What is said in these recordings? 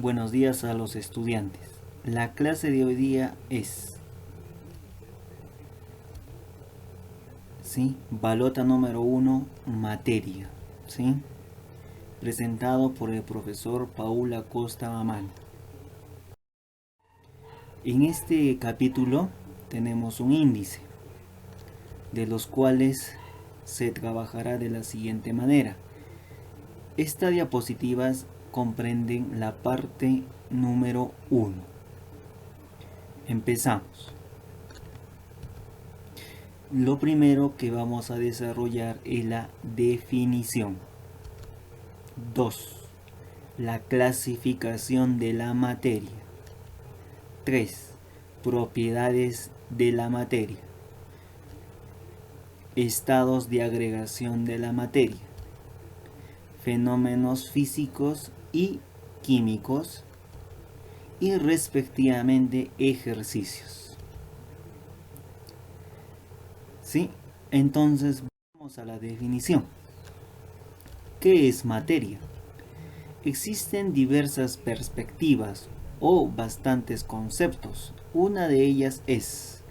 Buenos días a los estudiantes. La clase de hoy día es balota número 1, materia, ¿sí? Presentado por el profesor Paul Acosta Mamani. En este capítulo tenemos un índice, de los cuales se trabajará de la siguiente manera. Estas diapositivas comprenden la parte número 1. Empezamos. Lo primero que vamos a desarrollar es la definición. 2. La clasificación de la materia. 3. Propiedades de la materia. Estados de agregación de la materia. Fenómenos físicos y químicos. Y respectivamente ejercicios. ¿Sí? Entonces vamos a la definición. ¿Qué es materia? Existen diversas perspectivas o bastantes conceptos. Una de ellas es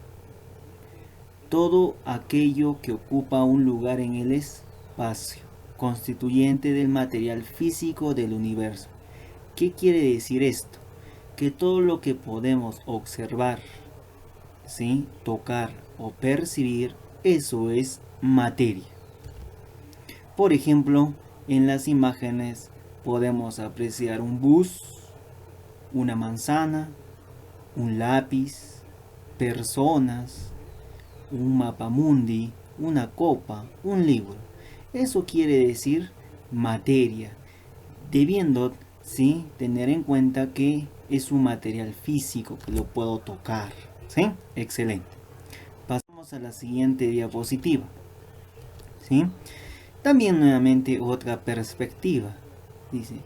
todo aquello que ocupa un lugar en el espacio, constituyente del material físico del universo. ¿Qué quiere decir esto? Que todo lo que podemos observar, ¿sí?, tocar o percibir, eso es materia. Por ejemplo, en las imágenes podemos apreciar un bus, una manzana, un lápiz, personas, un mapamundi, una copa, un libro. Eso quiere decir materia, debiendo tener en cuenta que es un material físico que lo puedo tocar. ¿Sí? Excelente. Pasamos a la siguiente diapositiva. ¿Sí? También nuevamente otra perspectiva. Dice,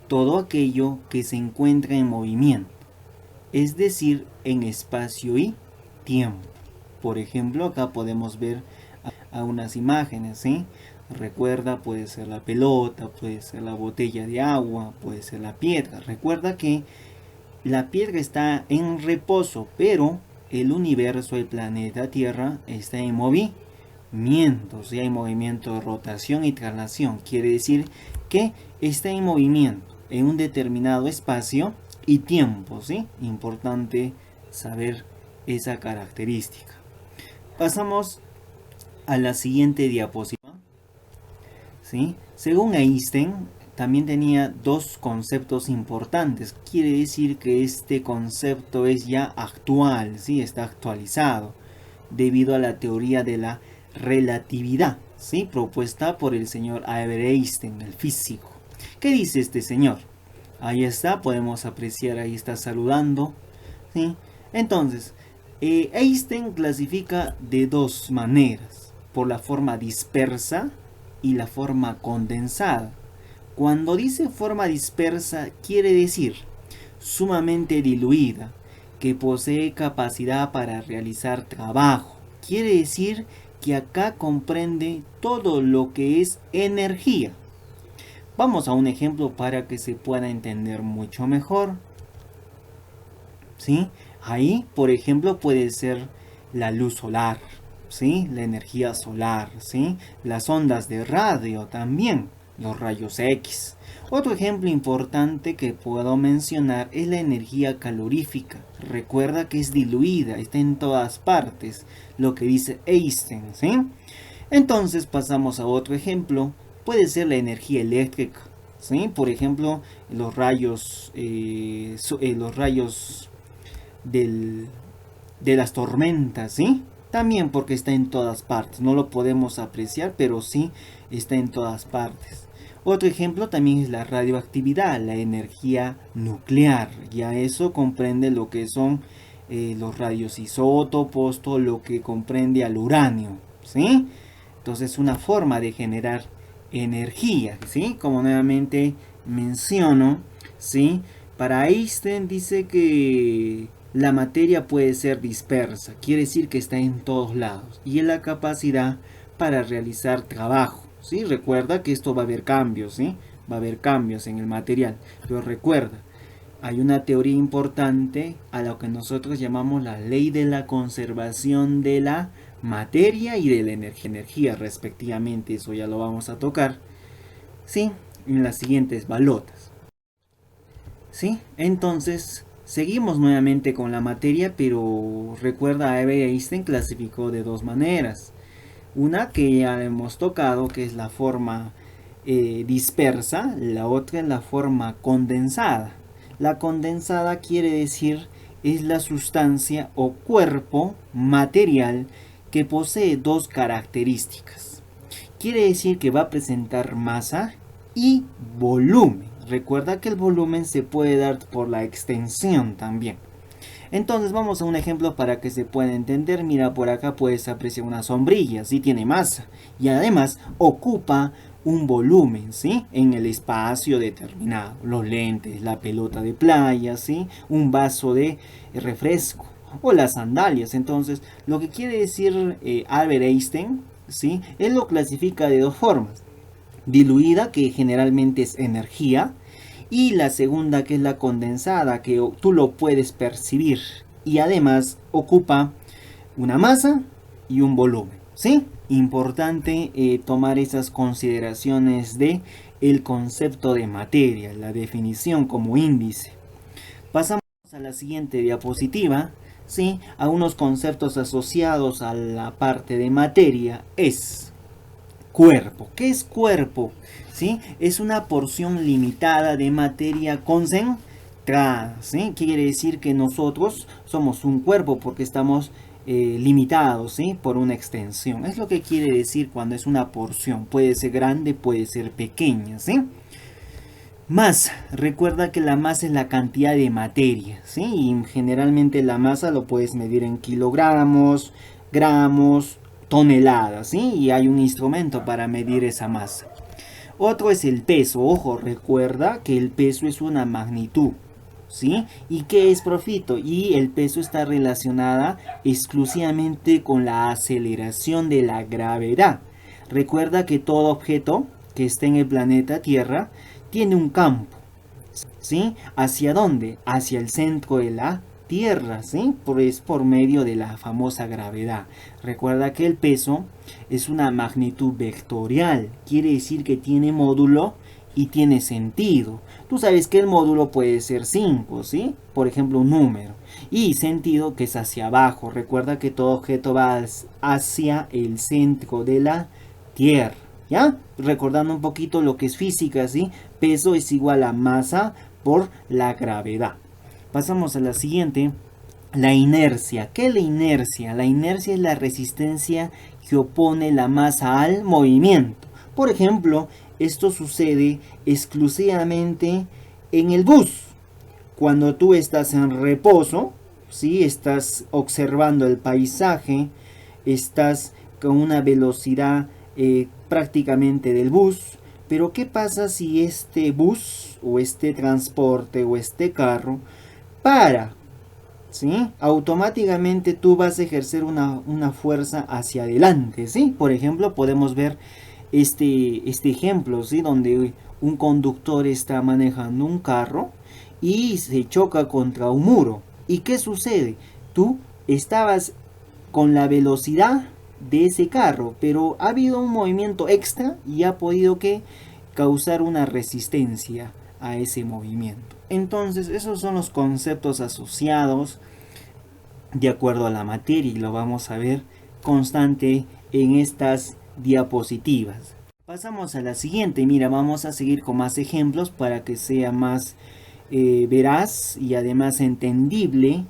todo aquello que se encuentra en movimiento, es decir, en espacio y tiempo. Por ejemplo, acá podemos ver a unas imágenes, ¿sí? Recuerda, puede ser la pelota, puede ser la botella de agua, puede ser la piedra. Recuerda que la piedra está en reposo, pero el universo, el planeta Tierra, está en movimiento. ¿Sí? Hay movimiento de rotación y traslación. Quiere decir que está en movimiento en un determinado espacio y tiempo. ¿Sí? Importante saber esa característica. Pasamos a la siguiente diapositiva. ¿Sí? Según Einstein, también tenía dos conceptos importantes. Quiere decir que este concepto es ya actual, ¿sí? Está actualizado debido a la teoría de la relatividad, ¿sí?, propuesta por el señor Albert Einstein, el físico. ¿Qué dice este señor? Ahí está, podemos apreciar, ahí está saludando, ¿sí? Entonces, Einstein clasifica de dos maneras, por la forma dispersa y la forma condensada. Cuando dice forma dispersa, quiere decir sumamente diluida, que posee capacidad para realizar trabajo. Quiere decir que acá comprende todo lo que es energía. Vamos a un ejemplo para que se pueda entender mucho mejor. ¿Sí? Ahí, por ejemplo, puede ser la luz solar, ¿sí?, la energía solar, ¿sí?, las ondas de radio también, los rayos X. Otro ejemplo importante que puedo mencionar es la energía calorífica. Recuerda que es diluida, está en todas partes, lo que dice Einstein, ¿sí? Entonces pasamos a otro ejemplo, puede ser la energía eléctrica, ¿sí? Por ejemplo, los rayos de las tormentas, ¿sí? También porque está en todas partes, no lo podemos apreciar, pero sí está en todas partes. Otro ejemplo también es la radioactividad, la energía nuclear. Ya eso comprende lo que son los radioisótopos, todo lo que comprende al uranio, ¿sí? Entonces es una forma de generar energía, ¿sí? Como nuevamente menciono, ¿sí? Para Einstein dice que la materia puede ser dispersa, quiere decir que está en todos lados y en la capacidad para realizar trabajo. ¿Sí? Recuerda que esto va a haber cambios, ¿sí? Va a haber cambios en el material, pero recuerda, hay una teoría importante a lo que nosotros llamamos la ley de la conservación de la materia y de la energía respectivamente. Eso ya lo vamos a tocar, ¿sí? En las siguientes balotas, ¿sí? Entonces, seguimos nuevamente con la materia, pero recuerda, Albert Einstein clasificó de dos maneras. Una que ya hemos tocado, que es la forma dispersa, la otra es la forma condensada. La condensada quiere decir es la sustancia o cuerpo material que posee dos características. Quiere decir que va a presentar masa y volumen. Recuerda que el volumen se puede dar por la extensión también. Entonces vamos a un ejemplo para que se pueda entender. Mira, por acá puedes apreciar una sombrilla, ¿sí? Tiene masa y además ocupa un volumen, ¿sí? En el espacio determinado. Los lentes, la pelota de playa, ¿sí? Un vaso de refresco o las sandalias. Entonces, lo que quiere decir Albert Einstein, ¿sí? Él lo clasifica de dos formas. Diluida, que generalmente es energía, y la segunda, que es la condensada, que tú lo puedes percibir y además ocupa una masa y un volumen, ¿sí? Importante tomar esas consideraciones de el concepto de materia, la definición como índice. Pasamos a la siguiente diapositiva, ¿sí? A unos conceptos asociados a la parte de materia es cuerpo. ¿Qué es cuerpo? ¿Sí? Es una porción limitada de materia concentrada, ¿sí? Quiere decir que nosotros somos un cuerpo porque estamos limitados, ¿sí? Por una extensión. Es lo que quiere decir cuando es una porción. Puede ser grande, puede ser pequeña, ¿sí? Masa. Recuerda que la masa es la cantidad de materia, ¿sí? Y generalmente la masa lo puedes medir en kilogramos, gramos, toneladas, ¿sí? Y hay un instrumento para medir esa masa. Otro es el peso. Ojo, recuerda que el peso es una magnitud, ¿sí? ¿Y qué es profito? Y el peso está relacionada exclusivamente con la aceleración de la gravedad. Recuerda que todo objeto que esté en el planeta Tierra tiene un campo, ¿sí? ¿Hacia dónde? Hacia el centro de la Tierra, ¿sí? Es por medio de la famosa gravedad. Recuerda que el peso es una magnitud vectorial, quiere decir que tiene módulo y tiene sentido. Tú sabes que el módulo puede ser 5, ¿sí? Por ejemplo, un número. Y sentido que es hacia abajo. Recuerda que todo objeto va hacia el centro de la Tierra, ¿ya? Recordando un poquito lo que es física, ¿sí? Peso es igual a masa por la gravedad. Pasamos a la siguiente. La inercia. ¿Qué es la inercia? La inercia es la resistencia que opone la masa al movimiento. Por ejemplo, esto sucede exclusivamente en el bus. Cuando tú estás en reposo, ¿sí? Estás observando el paisaje, estás con una velocidad prácticamente del bus. Pero ¿qué pasa si este bus o este transporte o este carro para? ¿Sí? Automáticamente tú vas a ejercer una fuerza hacia adelante, ¿sí? Por ejemplo, podemos ver este ejemplo, ¿sí? Donde un conductor está manejando un carro y se choca contra un muro. ¿Y qué sucede? Tú estabas con la velocidad de ese carro, pero ha habido un movimiento extra y ha podido que causar una resistencia a ese movimiento. Entonces, esos son los conceptos asociados de acuerdo a la materia y lo vamos a ver constante en estas diapositivas. Pasamos a la siguiente. Mira, vamos a seguir con más ejemplos para que sea más veraz y además entendible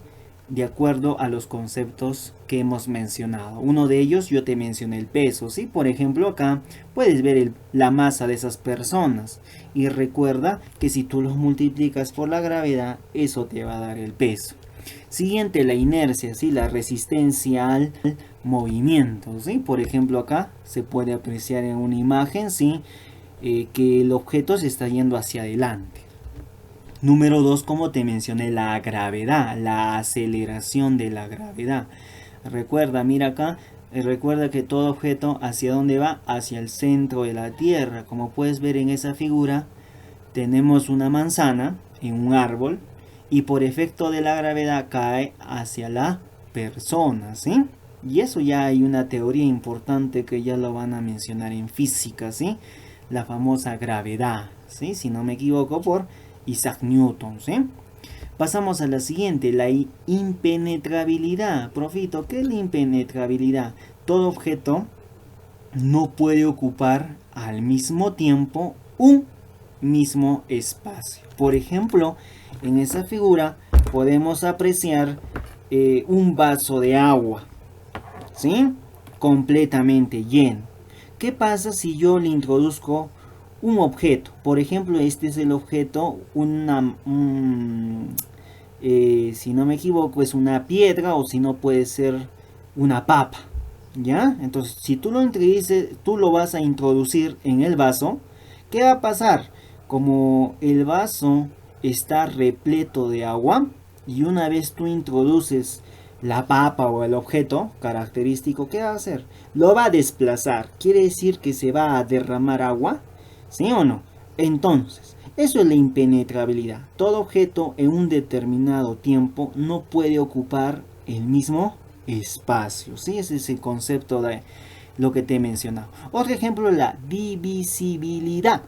de acuerdo a los conceptos que hemos mencionado. Uno de ellos yo te mencioné el peso, ¿sí? Por ejemplo, acá puedes ver la masa de esas personas y recuerda que si tú los multiplicas por la gravedad, eso te va a dar el peso. Siguiente, la inercia, ¿sí? La resistencia al movimiento, ¿sí? Por ejemplo, acá se puede apreciar en una imagen, ¿sí? Que el objeto se está yendo hacia adelante. Número 2, como te mencioné, la gravedad, la aceleración de la gravedad. Recuerda, mira acá, recuerda que todo objeto hacia dónde va, hacia el centro de la Tierra. Como puedes ver en esa figura, tenemos una manzana en un árbol y por efecto de la gravedad cae hacia la persona, ¿sí? Y eso ya hay una teoría importante que ya lo van a mencionar en física, ¿sí? La famosa gravedad, ¿sí? Si no me equivoco, por Isaac Newton, ¿sí? Pasamos a la siguiente, la impenetrabilidad. Profito, ¿qué es la impenetrabilidad? Todo objeto no puede ocupar al mismo tiempo un mismo espacio. Por ejemplo, en esa figura podemos apreciar un vaso de agua, ¿sí? Completamente lleno. ¿Qué pasa si yo le introduzco un objeto? Por ejemplo, este es el objeto, si no me equivoco, es una piedra, o si no, puede ser una papa, ¿ya? Entonces, si tú lo introduces, tú lo vas a introducir en el vaso, ¿qué va a pasar? Como el vaso está repleto de agua, y una vez tú introduces la papa o el objeto característico, ¿qué va a hacer? Lo va a desplazar. Quiere decir que se va a derramar agua, ¿sí o no? Entonces, eso es la impenetrabilidad. Todo objeto en un determinado tiempo no puede ocupar el mismo espacio, ¿sí? Ese es el concepto de lo que te he mencionado. Otro ejemplo es la divisibilidad.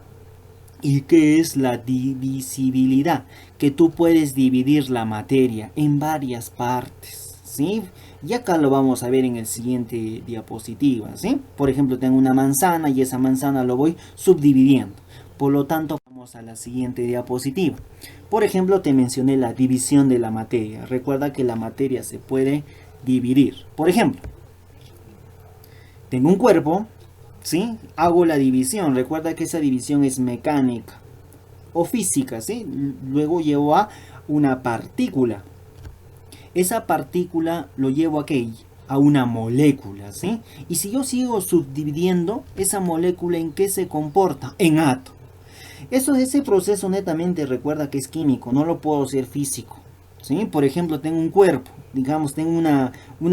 ¿Y qué es la divisibilidad? Que tú puedes dividir la materia en varias partes, ¿sí? Y acá lo vamos a ver en el siguiente diapositiva, ¿sí? Por ejemplo, tengo una manzana y esa manzana lo voy subdividiendo. Por lo tanto, vamos a la siguiente diapositiva. Por ejemplo, te mencioné la división de la materia. Recuerda que la materia se puede dividir. Por ejemplo, tengo un cuerpo, ¿sí? Hago la división. Recuerda que esa división es mecánica o física, ¿sí? Luego llevo a una partícula. Esa partícula lo llevo a ¿qué? A una molécula, ¿sí? Y si yo sigo subdividiendo, esa molécula, ¿en qué se comporta? En átomo. Ese proceso netamente, recuerda que es químico, no lo puedo hacer físico, ¿sí? Por ejemplo, tengo un cuerpo, digamos, tengo una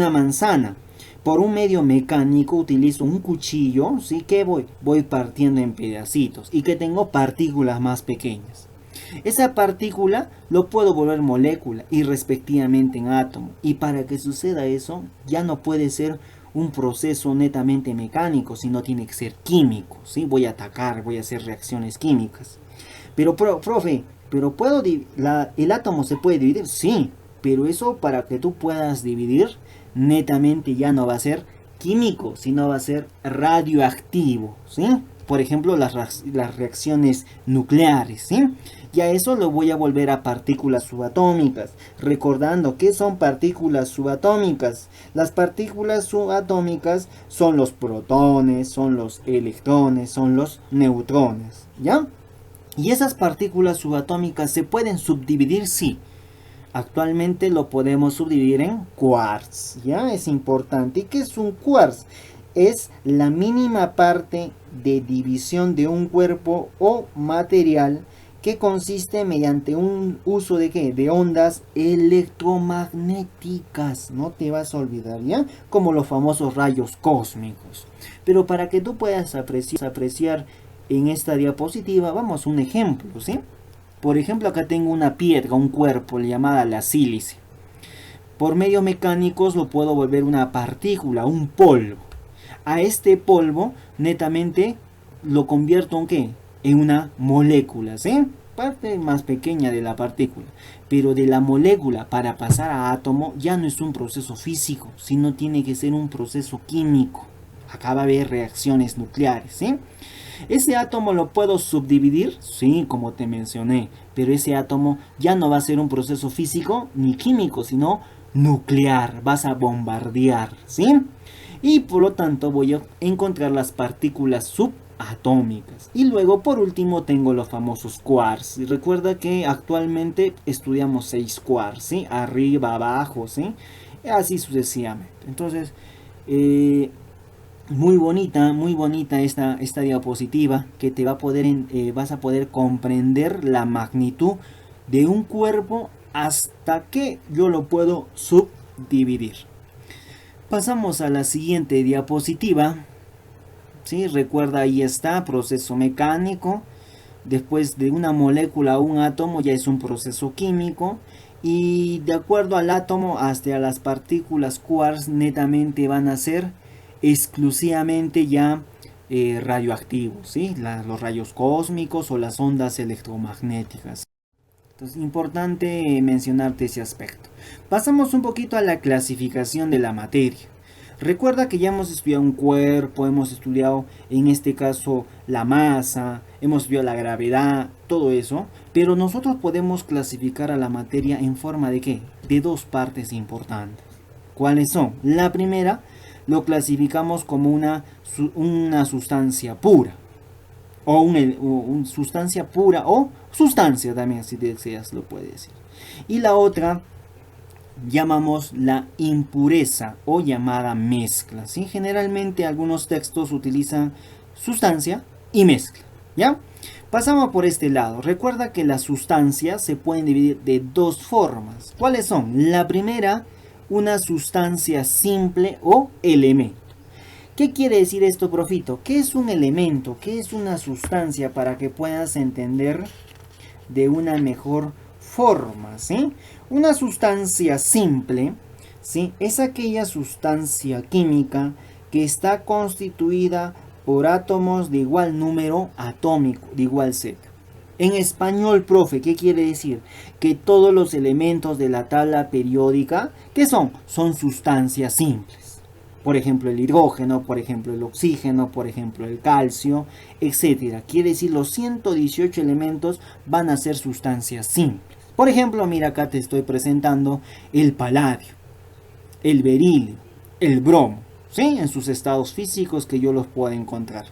manzana. Por un medio mecánico utilizo un cuchillo, ¿sí? Que voy partiendo en pedacitos, y que tengo partículas más pequeñas. Esa partícula lo puedo volver molécula y respectivamente en átomo. Y para que suceda eso, ya no puede ser un proceso netamente mecánico, sino tiene que ser químico, ¿sí? Voy a atacar, voy a hacer reacciones químicas. Pero, profe, ¿pero el átomo se puede dividir? Sí, pero eso, para que tú puedas dividir, netamente ya no va a ser químico, sino va a ser radioactivo, ¿sí? Por ejemplo, las reacciones nucleares, ¿sí? Y a eso lo voy a volver a partículas subatómicas. Recordando, ¿qué son partículas subatómicas? Las partículas subatómicas son los protones, son los electrones, son los neutrones, ¿ya? Y esas partículas subatómicas se pueden subdividir, sí. Actualmente lo podemos subdividir en quarks, ¿ya? Es importante. ¿Y qué es un quarks? Es la mínima parte de división de un cuerpo o material, que consiste mediante un uso de ¿qué? De ondas electromagnéticas. No te vas a olvidar, ¿ya? Como los famosos rayos cósmicos. Pero para que tú puedas apreciar en esta diapositiva, vamos a un ejemplo, ¿sí? Por ejemplo, acá tengo una piedra, un cuerpo llamada la sílice. Por medios mecánicos lo puedo volver una partícula, un polvo. A este polvo netamente lo convierto en ¿qué? En una molécula, ¿sí? Parte más pequeña de la partícula. Pero de la molécula para pasar a átomo ya no es un proceso físico, sino tiene que ser un proceso químico. Acá va a haber reacciones nucleares, ¿sí? ¿Ese átomo lo puedo subdividir? Sí, como te mencioné, pero ese átomo ya no va a ser un proceso físico ni químico, sino nuclear. Vas a bombardear, ¿sí? Y por lo tanto voy a encontrar las partículas subatómicas. Y luego, por último, tengo los famosos quarks. Y recuerda que actualmente estudiamos 6 quarks, ¿sí? Arriba, abajo, ¿sí? Así sucesivamente. Entonces, muy bonita esta diapositiva, que te va a poder vas a poder comprender la magnitud de un cuerpo hasta que yo lo puedo subdividir. Pasamos a la siguiente diapositiva, ¿sí? Recuerda, ahí está, proceso mecánico. después de una molécula a un átomo ya es un proceso químico, y de acuerdo al átomo hasta las partículas quarks netamente van a ser exclusivamente ya radioactivos, ¿sí? Los rayos cósmicos o las ondas electromagnéticas. Entonces, importante mencionarte ese aspecto. Pasamos un poquito a la clasificación de la materia. Recuerda que ya hemos estudiado un cuerpo, hemos estudiado en este caso la masa, hemos estudiado la gravedad, todo eso, pero nosotros podemos clasificar a la materia en forma de ¿qué? De dos partes importantes. ¿Cuáles son? La primera lo clasificamos como una sustancia pura, o una sustancia pura, o sustancia también, si deseas lo puedes decir. Y la otra llamamos la impureza o llamada mezcla, ¿sí? Generalmente algunos textos utilizan sustancia y mezcla, ¿ya? Pasamos por este lado. Recuerda que las sustancias se pueden dividir de dos formas. ¿Cuáles son? La primera, una sustancia simple o elemento. ¿Qué quiere decir esto, profito? ¿Qué es un elemento? ¿Qué es una sustancia? Para que puedas entender de una mejor forma, ¿sí? Una sustancia simple, ¿sí? Es aquella sustancia química que está constituida por átomos de igual número atómico, de igual Z. En español, profe, ¿qué quiere decir? Que todos los elementos de la tabla periódica, ¿qué son? Son sustancias simples. Por ejemplo, el hidrógeno, por ejemplo, el oxígeno, por ejemplo, el calcio, etc. Quiere decir, los 118 elementos van a ser sustancias simples. Por ejemplo, mira, acá te estoy presentando el paladio, el berilio, el bromo, ¿sí? En sus estados físicos que yo los puedo encontrar.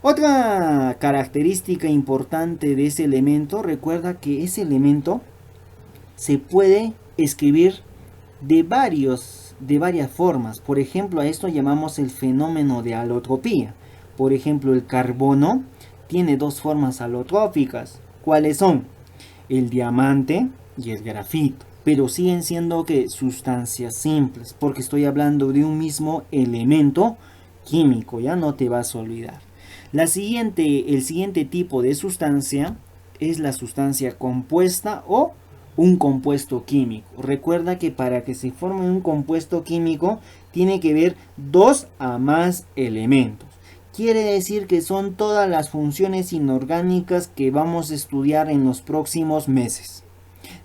Otra característica importante de ese elemento, recuerda que ese elemento se puede escribir de varias formas. Por ejemplo, a esto llamamos el fenómeno de alotropía. Por ejemplo, el carbono tiene dos formas alotrópicas. ¿Cuáles son? El diamante y el grafito. Pero siguen siendo ¿qué? Sustancias simples, porque estoy hablando de un mismo elemento químico, ya no te vas a olvidar. El siguiente tipo de sustancia es la sustancia compuesta o un compuesto químico. Recuerda que para que se forme un compuesto químico tiene que haber dos a más elementos. Quiere decir que son todas las funciones inorgánicas que vamos a estudiar en los próximos meses.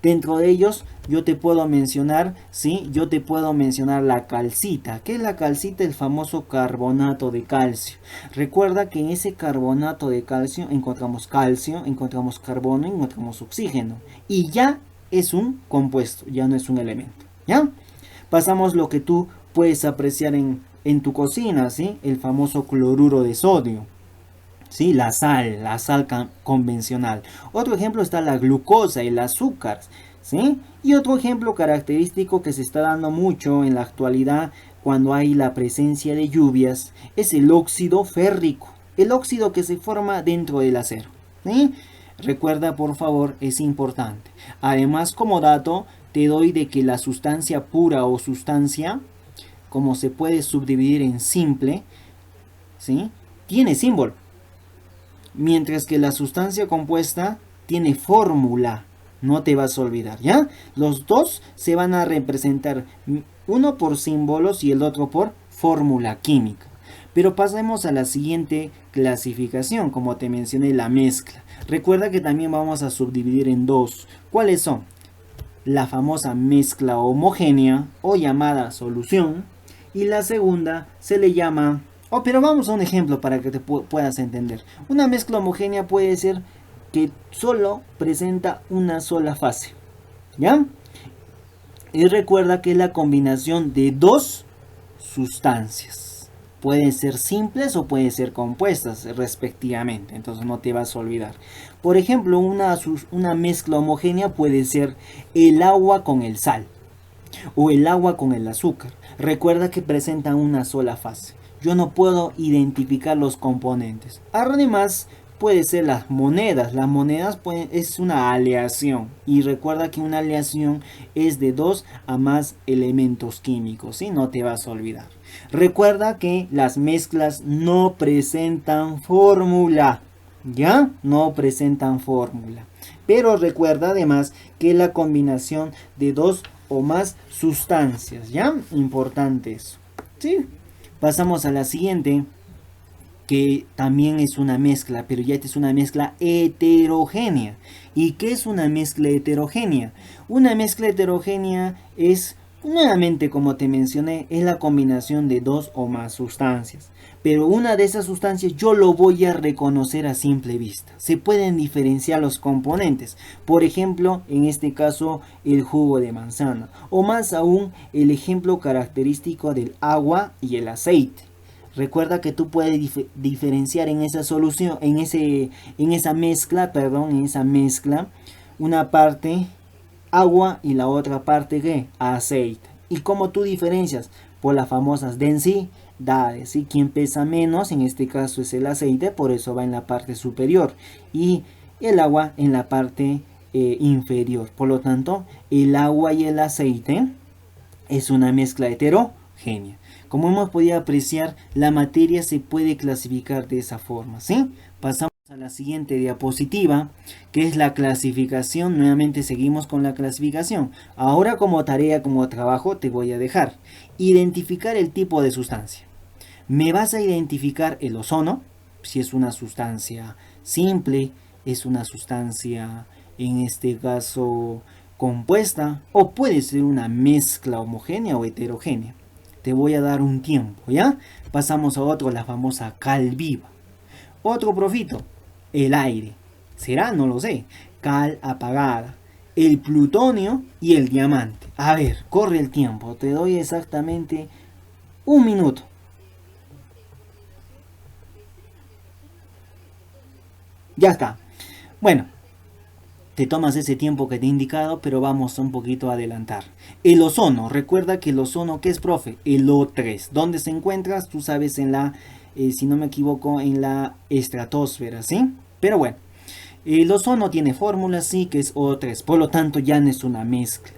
Dentro de ellos yo te puedo mencionar, ¿sí? Yo te puedo mencionar la calcita. ¿Qué es la calcita? El famoso carbonato de calcio. Recuerda que en ese carbonato de calcio, encontramos carbono, encontramos oxígeno. Y ya es un compuesto, ya no es un elemento, ¿ya? Pasamos lo que tú puedes apreciar en tu cocina, ¿sí? El famoso cloruro de sodio, ¿sí? La sal convencional. Otro ejemplo está la glucosa, el azúcar, ¿sí? Y otro ejemplo característico que se está dando mucho en la actualidad cuando hay la presencia de lluvias es el óxido férrico, el óxido que se forma dentro del acero, ¿sí? Recuerda, por favor, es importante. Además, como dato, te doy de que la sustancia pura o sustancia, como se puede subdividir en simple, ¿sí? Tiene símbolo. Mientras que la sustancia compuesta tiene fórmula. No te vas a olvidar, ¿ya? Los dos se van a representar, uno por símbolos y el otro por fórmula química. Pero pasemos a la siguiente clasificación, como te mencioné, la mezcla. Recuerda que también vamos a subdividir en dos. ¿Cuáles son? La famosa mezcla homogénea o llamada solución. Y la segunda se le llama... pero vamos a un ejemplo para que te puedas entender. Una mezcla homogénea puede ser que solo presenta una sola fase, ¿ya? Y recuerda que es la combinación de dos sustancias. Pueden ser simples o pueden ser compuestas respectivamente. Entonces no te vas a olvidar. Por ejemplo, una mezcla homogénea puede ser el agua con el sal. O el agua con el azúcar. Recuerda que presentan una sola fase. Yo no puedo identificar los componentes. Además, puede ser las monedas. Las monedas es una aleación. Y recuerda que una aleación es de dos a más elementos químicos. ¿Sí? No te vas a olvidar. Recuerda que las mezclas no presentan fórmula. ¿ya? No presentan fórmula. Pero recuerda además que la combinación de dos o más sustancias, ¿ya? Importante eso, ¿sí? Pasamos a la siguiente, que también es una mezcla, pero ya esta es una mezcla heterogénea. ¿Y qué es una mezcla heterogénea? Una mezcla heterogénea es, nuevamente como te mencioné, es la combinación de dos o más sustancias. Pero una de esas sustancias yo lo voy a reconocer a simple vista. Se pueden diferenciar los componentes. Por ejemplo, en este caso, el jugo de manzana. O más aún, el ejemplo característico del agua y el aceite. Recuerda que tú puedes diferenciar en esa solución, en esa mezcla, una parte agua y la otra parte ¿qué? Aceite. ¿Y cómo tú diferencias? Por las famosas densidades, ¿sí? Quien pesa menos, en este caso es el aceite, por eso va en la parte superior. Y el agua en la parte inferior. Por lo tanto, el agua y el aceite es una mezcla heterogénea. Como hemos podido apreciar, la materia se puede clasificar de esa forma, ¿sí? Pasamos a la siguiente diapositiva, que es la clasificación. Nuevamente seguimos con la clasificación. Ahora como tarea, como trabajo, te voy a dejar identificar el tipo de sustancia. Me vas a identificar el ozono, si es una sustancia simple, es una sustancia, en este caso, compuesta, o puede ser una mezcla homogénea o heterogénea. Te voy a dar un tiempo, ¿ya? Pasamos a otro, la famosa cal viva. Otro profito, el aire. ¿Será? No lo sé. Cal apagada. El plutonio y el diamante. A ver, corre el tiempo. Te doy exactamente un minuto. Ya está. Bueno, te tomas ese tiempo que te he indicado, pero vamos un poquito a adelantar. El ozono, recuerda que el ozono, ¿qué es, profe? El O3. ¿Dónde se encuentra? Tú sabes, en la, si no me equivoco, en la estratosfera, ¿sí? Pero bueno, el ozono tiene fórmula, sí, que es O3. Por lo tanto, ya no es una mezcla.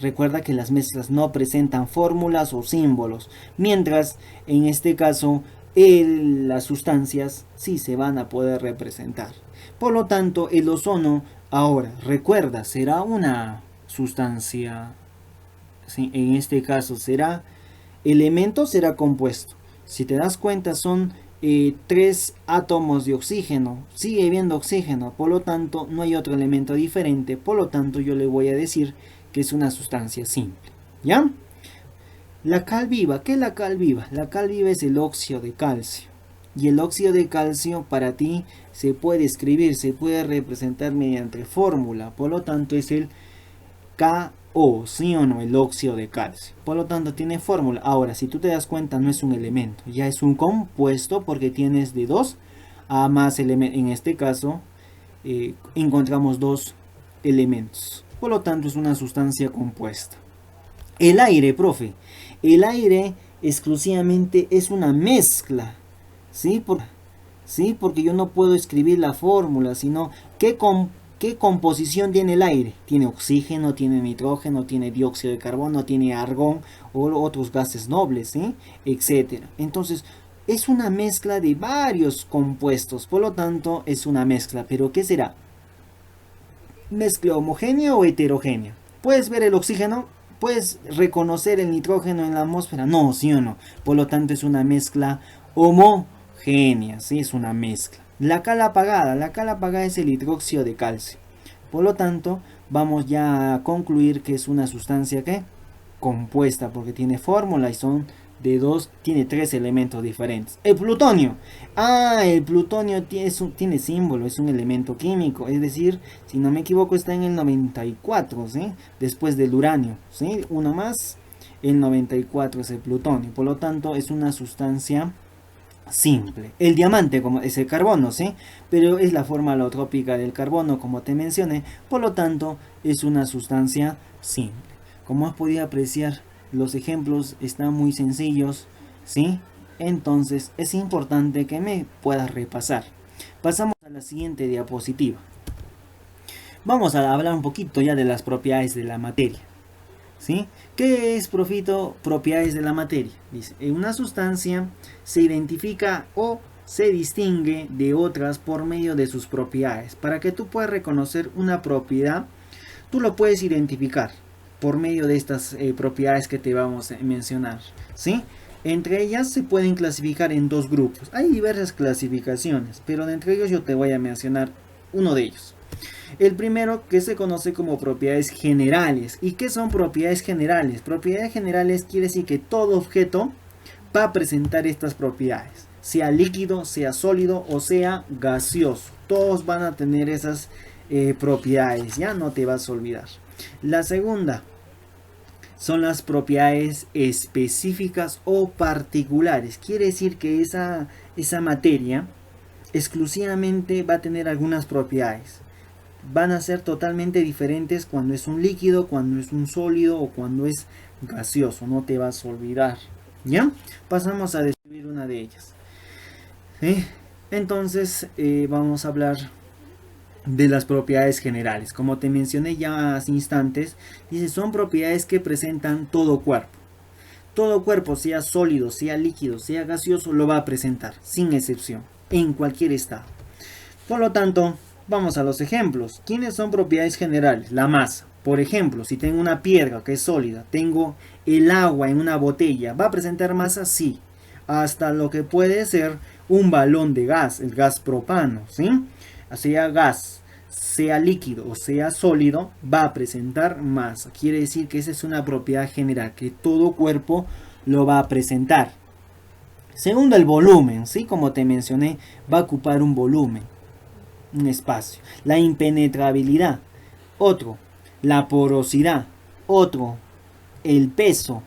Recuerda que las mezclas no presentan fórmulas o símbolos, mientras en este caso las sustancias sí se van a poder representar. Por lo tanto, el ozono ahora, recuerda, será una sustancia, ¿sí? En este caso será elemento, será compuesto. Si te das cuenta, son 3 átomos de oxígeno. Sigue habiendo oxígeno, por lo tanto no hay otro elemento diferente. Por lo tanto, yo le voy a decir que es una sustancia simple. ¿Ya? La cal viva, ¿qué es la cal viva? La cal viva es el óxido de calcio. Y el óxido de calcio para ti se puede escribir, se puede representar mediante fórmula. Por lo tanto es el KO, ¿sí o no? El óxido de calcio. Por lo tanto tiene fórmula. Ahora, si tú te das cuenta, no es un elemento, ya es un compuesto porque tienes de 2 a más elementos. En este caso, encontramos 2 elementos. Por lo tanto, es una sustancia compuesta. El aire, profe. El aire exclusivamente es una mezcla. ¿Sí? Porque yo no puedo escribir la fórmula, sino ¿qué composición tiene el aire? Tiene oxígeno, tiene nitrógeno, tiene dióxido de carbono, tiene argón o otros gases nobles, ¿sí? Etcétera. Entonces, es una mezcla de varios compuestos, por lo tanto, es una mezcla. ¿Pero qué será? ¿Mezcla homogénea o heterogénea? ¿Puedes ver el oxígeno? ¿Puedes reconocer el nitrógeno en la atmósfera? No, sí o no. Por lo tanto, es una mezcla homogénea, ¿sí? Es una mezcla. La cal apagada es el hidróxido de calcio. Por lo tanto, vamos ya a concluir que es una sustancia que compuesta, porque tiene fórmula y son de 2, tiene 3 elementos diferentes. El plutonio. El plutonio tiene símbolo, es un elemento químico, es decir, si no me equivoco está en el 94, ¿sí? Después del uranio, ¿sí? Uno más, el 94 es el plutonio. Por lo tanto, es una sustancia simple. El diamante como es el carbono, ¿sí? Pero es la forma alotrópica del carbono, como te mencioné. Por lo tanto, es una sustancia simple. Como has podido apreciar, los ejemplos están muy sencillos, ¿sí? Entonces es importante que me puedas repasar. Pasamos a la siguiente diapositiva. Vamos a hablar un poquito ya de las propiedades de la materia, ¿sí? ¿Qué es, profito? Propiedades de la materia. Dice, en una sustancia se identifica o se distingue de otras por medio de sus propiedades. Para que tú puedas reconocer una propiedad, tú lo puedes identificar por medio de estas propiedades que te vamos a mencionar, ¿sí? Entre ellas se pueden clasificar en dos grupos. Hay diversas clasificaciones, pero de entre ellos yo te voy a mencionar uno de ellos. El primero, que se conoce como propiedades generales. ¿Y qué son propiedades generales? Propiedades generales quiere decir que todo objeto va a presentar estas propiedades, sea líquido, sea sólido o sea gaseoso. Todos van a tener esas propiedades, ya no te vas a olvidar. La segunda son las propiedades específicas o particulares. Quiere decir que esa materia exclusivamente va a tener algunas propiedades. Van a ser totalmente diferentes cuando es un líquido, cuando es un sólido o cuando es gaseoso. No te vas a olvidar. ¿Ya? Pasamos a describir una de ellas. Entonces vamos a hablar de las propiedades generales. Como te mencioné ya hace instantes, dice, son propiedades que presentan todo cuerpo. Todo cuerpo, sea sólido, sea líquido, sea gaseoso, lo va a presentar, sin excepción, en cualquier estado. Por lo tanto, vamos a los ejemplos. ¿Quiénes son propiedades generales? La masa. Por ejemplo, si tengo una piedra que es sólida, tengo el agua en una botella, ¿va a presentar masa? Sí. Hasta lo que puede ser un balón de gas, el gas propano, ¿sí? Sea gas, sea líquido o sea sólido, va a presentar masa. Quiere decir que esa es una propiedad general, que todo cuerpo lo va a presentar. Segundo, el volumen, ¿sí? Como te mencioné, va a ocupar un volumen, un espacio. La impenetrabilidad, otro. La porosidad, otro. El peso,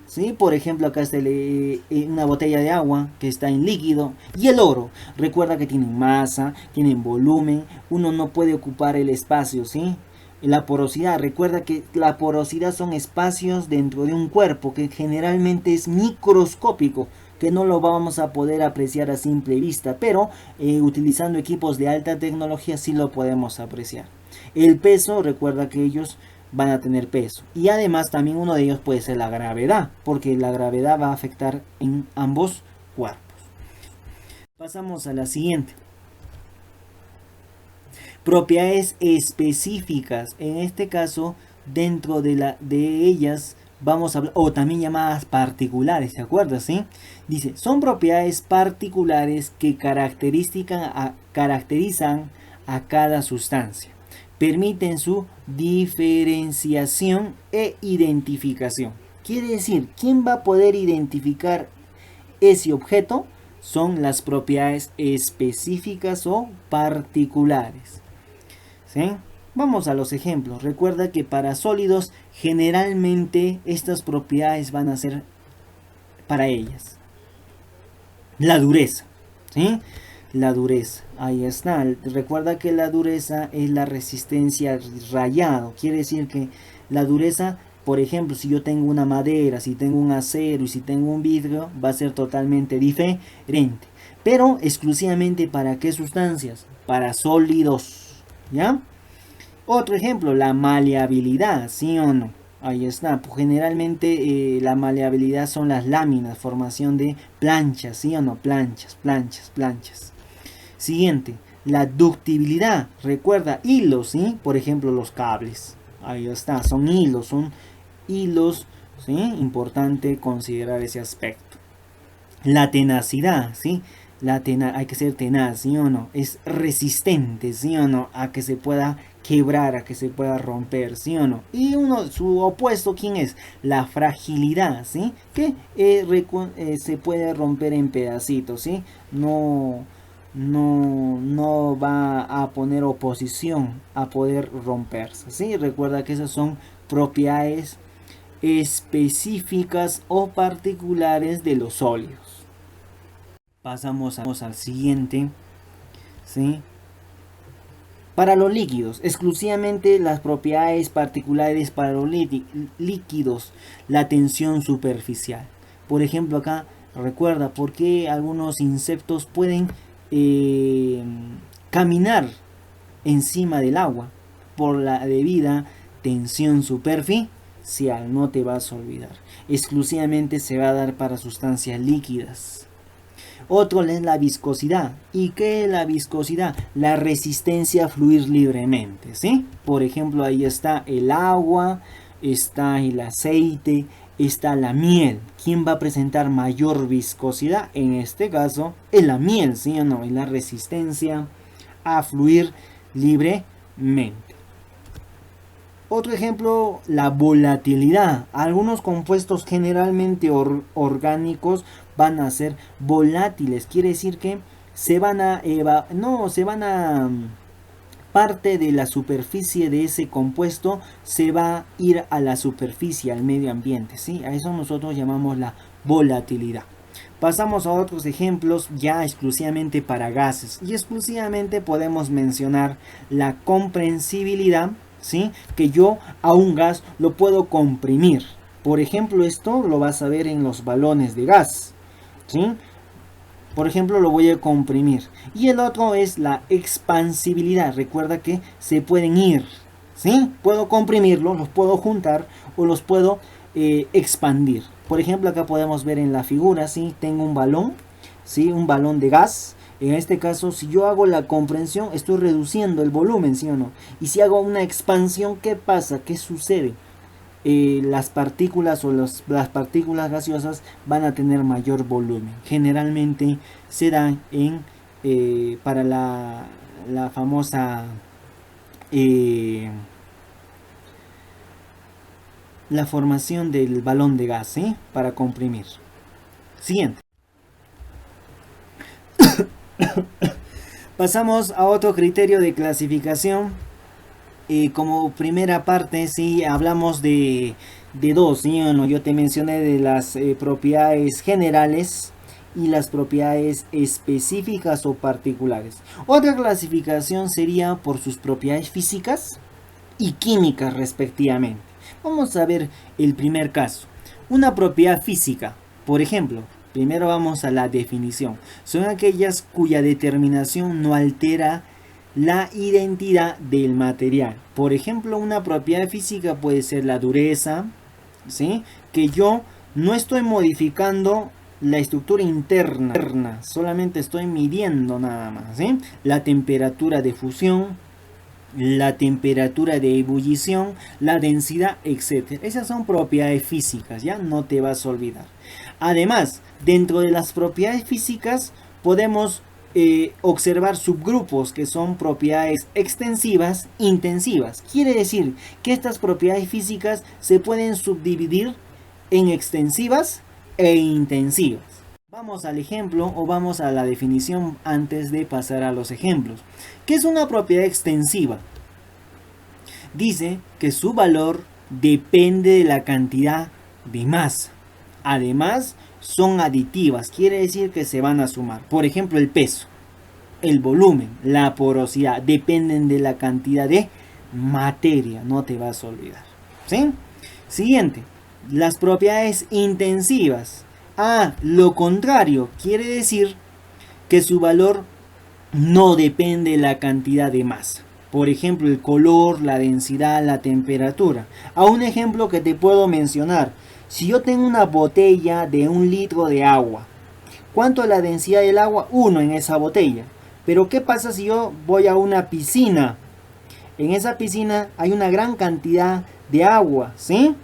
¿sí? Por ejemplo, acá está una botella de agua que está en líquido. Y el oro, recuerda que tienen masa, tienen volumen, uno no puede ocupar el espacio, ¿sí? La porosidad, recuerda que la porosidad son espacios dentro de un cuerpo que generalmente es microscópico, que no lo vamos a poder apreciar a simple vista, pero utilizando equipos de alta tecnología sí lo podemos apreciar. El peso, recuerda que ellos van a tener peso, y además también uno de ellos puede ser la gravedad, porque la gravedad va a afectar en ambos cuerpos. Pasamos a la siguiente. Propiedades específicas. En este caso, dentro de ellas vamos a hablar, o también llamadas particulares, ¿te acuerdas? ¿Sí? Dice, son propiedades particulares que caracterizan a cada sustancia. Permiten su diferenciación e identificación. Quiere decir, ¿quién va a poder identificar ese objeto? Son las propiedades específicas o particulares. ¿Sí? Vamos a los ejemplos. Recuerda que para sólidos generalmente estas propiedades van a ser para ellas. La dureza, ¿sí? La dureza, ahí está. Recuerda que la dureza es la resistencia al rayado. Quiere decir que la dureza, por ejemplo, si yo tengo una madera, si tengo un acero y si tengo un vidrio, va a ser totalmente diferente. Pero exclusivamente para qué sustancias? Para sólidos, ¿ya? Otro ejemplo, la maleabilidad, ¿sí o no? Ahí está. Pues generalmente la maleabilidad son las láminas, formación de planchas, ¿sí o no? Planchas, planchas, planchas. Siguiente, la ductibilidad. Recuerda, hilos, ¿sí? Por ejemplo, los cables. Ahí está, son hilos, ¿sí? Importante considerar ese aspecto. La tenacidad, ¿sí? Hay que ser tenaz, ¿sí o no? Es resistente, ¿sí o no? A que se pueda quebrar, a que se pueda romper, ¿sí o no? Y su opuesto, ¿quién es? La fragilidad, ¿sí? Que se puede romper en pedacitos, ¿sí? No va a poner oposición a poder romperse, ¿sí? Recuerda que esas son propiedades específicas o particulares de los sólidos. Pasamos al siguiente, ¿sí? Para los líquidos, exclusivamente las propiedades particulares para los líquidos, la tensión superficial. Por ejemplo, acá recuerda por qué algunos insectos pueden caminar encima del agua, por la debida tensión superficial. No te vas a olvidar, exclusivamente se va a dar para sustancias líquidas. Otro es la viscosidad. ¿Y qué es la viscosidad? La resistencia a fluir libremente, ¿sí? Por ejemplo, ahí está el agua, está el aceite, está la miel. ¿Quién va a presentar mayor viscosidad? En este caso, es la miel, ¿sí o no? Es la resistencia a fluir libremente. Otro ejemplo, la volatilidad. Algunos compuestos generalmente orgánicos van a ser volátiles. Quiere decir que parte de la superficie de ese compuesto se va a ir a la superficie, al medio ambiente, ¿sí? A eso nosotros llamamos la volatilidad. Pasamos a otros ejemplos ya exclusivamente para gases. Y exclusivamente podemos mencionar la comprensibilidad, ¿sí? Que yo a un gas lo puedo comprimir. Por ejemplo, esto lo vas a ver en los balones de gas, ¿sí? Por ejemplo, lo voy a comprimir. Y el otro es la expansibilidad. Recuerda que se pueden ir, ¿sí? Puedo comprimirlos, los puedo juntar o los puedo expandir. Por ejemplo, acá podemos ver en la figura, ¿sí? Tengo un balón, ¿sí? Un balón de gas. En este caso, si yo hago la comprensión, estoy reduciendo el volumen, ¿sí o no? Y si hago una expansión, ¿qué pasa? ¿Qué sucede? Las partículas o las partículas gaseosas van a tener mayor volumen. Generalmente se dan para la famosa la formación del balón de gas, ¿sí? Para comprimir. Siguiente. Pasamos a otro criterio de clasificación. Como primera parte, sí, hablamos de dos, ¿sí? Bueno, yo te mencioné de las propiedades generales y las propiedades específicas o particulares. Otra clasificación sería por sus propiedades físicas y químicas respectivamente. Vamos a ver el primer caso. Una propiedad física, por ejemplo, primero vamos a la definición. Son aquellas cuya determinación no altera la identidad del material. Por ejemplo, una propiedad física puede ser la dureza, ¿sí? Que yo no estoy modificando la estructura interna, solamente estoy midiendo nada más, ¿sí? La temperatura de fusión, la temperatura de ebullición, la densidad, etc. Esas son propiedades físicas, ya no te vas a olvidar. Además, dentro de las propiedades físicas podemos observar subgrupos que son propiedades extensivas, intensivas. Quiere decir que estas propiedades físicas se pueden subdividir en extensivas e intensivas. Vamos al ejemplo o vamos a la definición antes de pasar a los ejemplos. ¿Qué es una propiedad extensiva? Dice que su valor depende de la cantidad de masa. Además, son aditivas, quiere decir que se van a sumar. Por ejemplo, el peso, el volumen, la porosidad dependen de la cantidad de materia, no te vas a olvidar, ¿sí? Siguiente, las propiedades intensivas. Lo contrario, quiere decir que su valor no depende de la cantidad de masa. Por ejemplo, el color, la densidad, la temperatura. A un ejemplo que te puedo mencionar. Si yo tengo una botella de 1 litro de agua, ¿cuánto es la densidad del agua? 1 en esa botella. Pero ¿qué pasa si yo voy a una piscina? En esa piscina hay una gran cantidad de agua, ¿sí?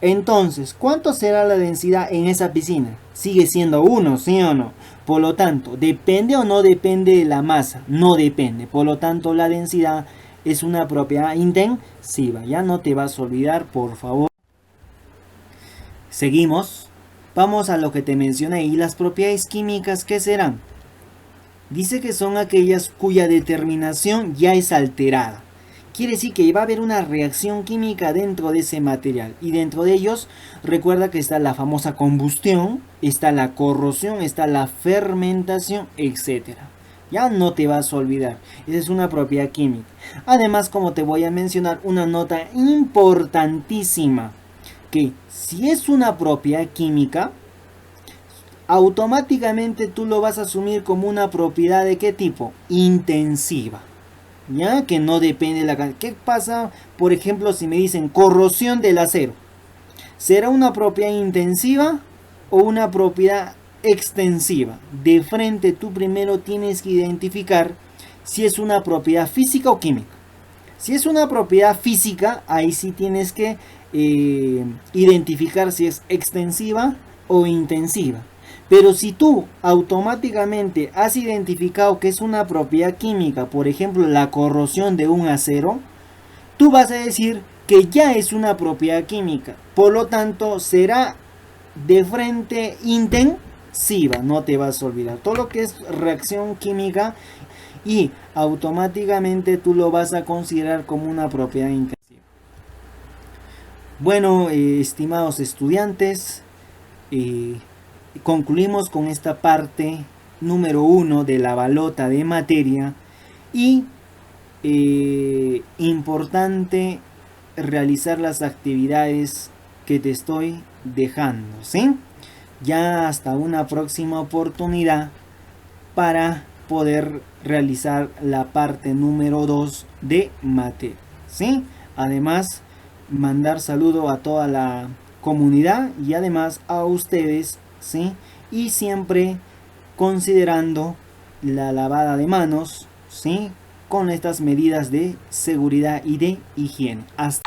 Entonces, ¿cuánto será la densidad en esa piscina? Sigue siendo 1, ¿sí o no? Por lo tanto, ¿depende o no depende de la masa? No depende. Por lo tanto, la densidad es una propiedad intensiva. Ya no te vas a olvidar, por favor. Seguimos. Vamos a lo que te mencioné. ¿Y las propiedades químicas qué serán? Dice que son aquellas cuya determinación ya es alterada. Quiere decir que va a haber una reacción química dentro de ese material. Y dentro de ellos, recuerda que está la famosa combustión, está la corrosión, está la fermentación, etc. Ya no te vas a olvidar. Esa es una propiedad química. Además, como te voy a mencionar, una nota importantísima. Que si es una propiedad química, automáticamente tú lo vas a asumir como una propiedad de qué tipo? Intensiva. Ya que no depende de la cantidad. ¿Qué pasa, por ejemplo, si me dicen corrosión del acero? ¿Será una propiedad intensiva o una propiedad extensiva. De frente tú primero tienes que identificar si es una propiedad física o química. Si es una propiedad física, ahí sí tienes que identificar si es extensiva o intensiva. Pero si tú automáticamente has identificado que es una propiedad química, por ejemplo la corrosión de un acero, tú vas a decir que ya es una propiedad química. Por lo tanto, será de frente intensiva. No te vas a olvidar. Todo lo que es reacción química y automáticamente tú lo vas a considerar como una propiedad intensiva. Bueno, estimados estudiantes, concluimos con esta parte número 1 de la balota de materia y importante realizar las actividades que te estoy dejando, ¿sí? Ya hasta una próxima oportunidad para poder realizar la parte número 2 de materia, ¿sí? Además, mandar saludo a toda la comunidad y además a ustedes, ¿sí? Y siempre considerando la lavada de manos, ¿sí? Con estas medidas de seguridad y de higiene. Hasta